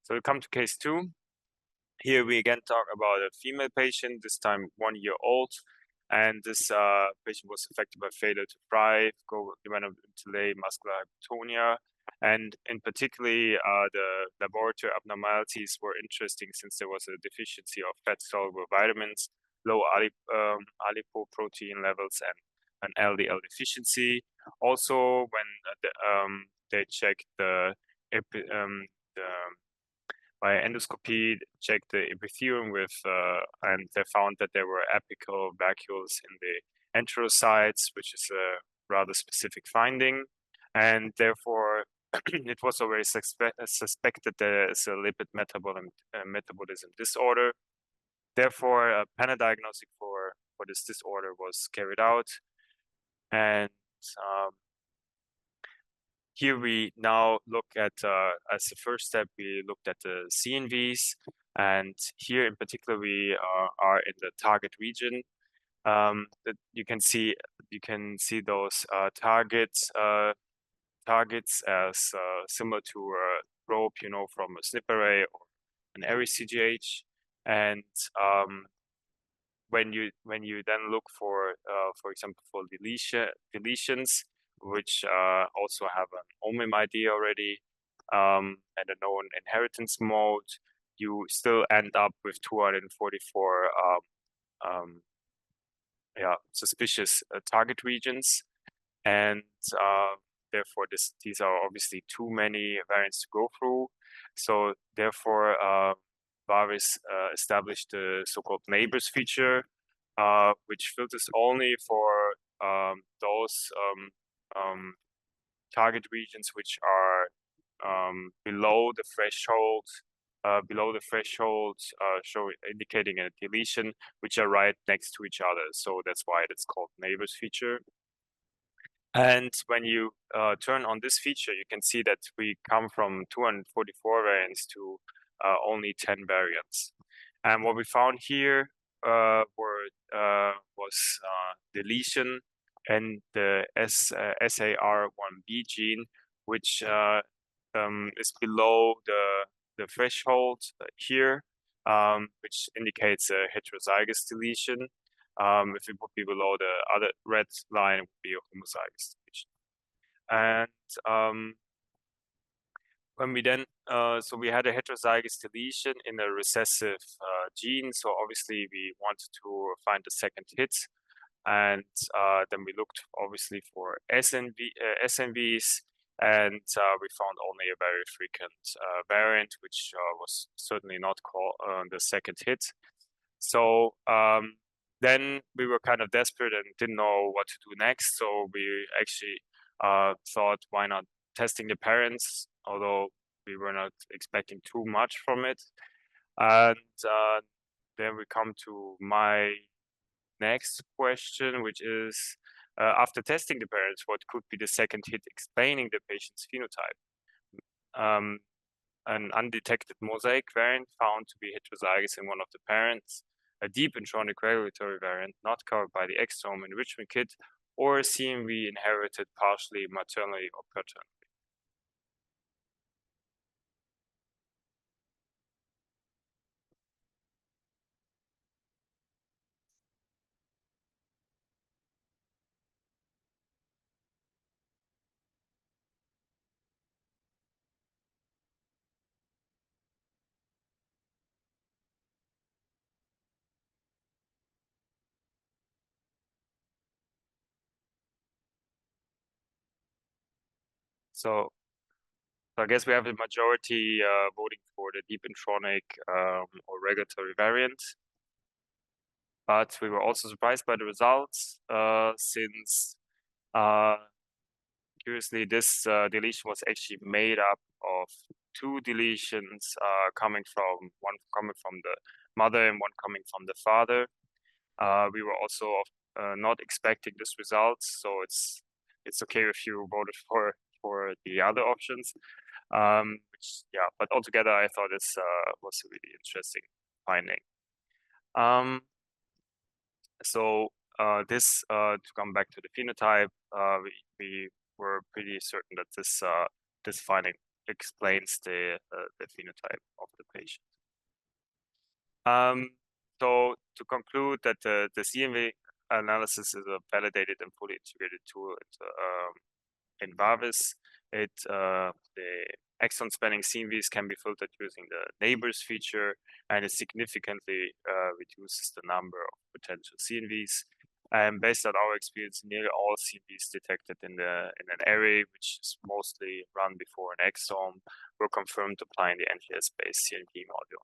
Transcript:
So we come to case 2. Here we again talk about a female patient, this time 1 year old. And this patient was affected by failure to thrive, developmental delay, muscular hypotonia. And in particular, the laboratory abnormalities were interesting since there was a deficiency of fat-soluble vitamins, low alipoprotein levels, and an LDL deficiency. Also, when they checked by endoscopy, checked the epithelium and they found that there were apical vacuoles in the enterocytes, which is a rather specific finding. And therefore, it was already suspected there is a lipid metabolism disorder. Therefore, a panel diagnostic for this disorder was carried out. And here we now look at, as the first step, we looked at the CNVs, and here in particular we are in the target region. That you can see those targets as similar to a probe, from a SNP array or an array CGH, and when you then look for example, for deletions, which also have an OMIM ID already and a known inheritance mode, you still end up with 244 suspicious target regions, and therefore these are obviously too many variants to go through. So therefore, varvis established the so-called neighbors feature, which filters only for those target regions which are below the threshold, indicating a deletion, which are right next to each other. So that's why it's called neighbors feature. And when you turn on this feature, you can see that we come from 244 variants to only 10 variants. And what we found here was deletion and the SAR1B gene, which is below the threshold here, which indicates a heterozygous deletion. If it would be below the other red line, it would be a homozygous deletion. And when we then, so we had a heterozygous deletion in a recessive gene. So obviously we wanted to find the second hit. And then we looked obviously for SNVs, and we found only a very frequent variant, which was certainly not called the second hit. So then we were kind of desperate and didn't know what to do next. So we actually thought, why not testing the parents, although we were not expecting too much from it. And then we come to my next question, which is, after testing the parents, what could be the second hit explaining the patient's phenotype? An undetected mosaic variant found to be heterozygous in one of the parents, a deep intronic regulatory variant not covered by the exome enrichment kit, or a CMV inherited partially maternally or paternally. So I guess we have the majority voting for the deep intronic or regulatory variant. But we were also surprised by the results, since curiously this deletion was actually made up of 2 deletions, one coming from the mother and one coming from the father. We were also not expecting this result, so it's okay if you voted for the other options. But altogether, I thought this was a really interesting finding. So this, to come back to the phenotype, we were pretty certain that this finding explains the phenotype of the patient. So to conclude that the CMV analysis is a validated and fully integrated tool in varvis. The exon spanning CMVs can be filtered using the neighbors feature, and it significantly reduces the number of potential CMVs. And based on our experience, nearly all CMVs detected in an array, which is mostly run before an exome, were confirmed applying the NGS-based CMV module.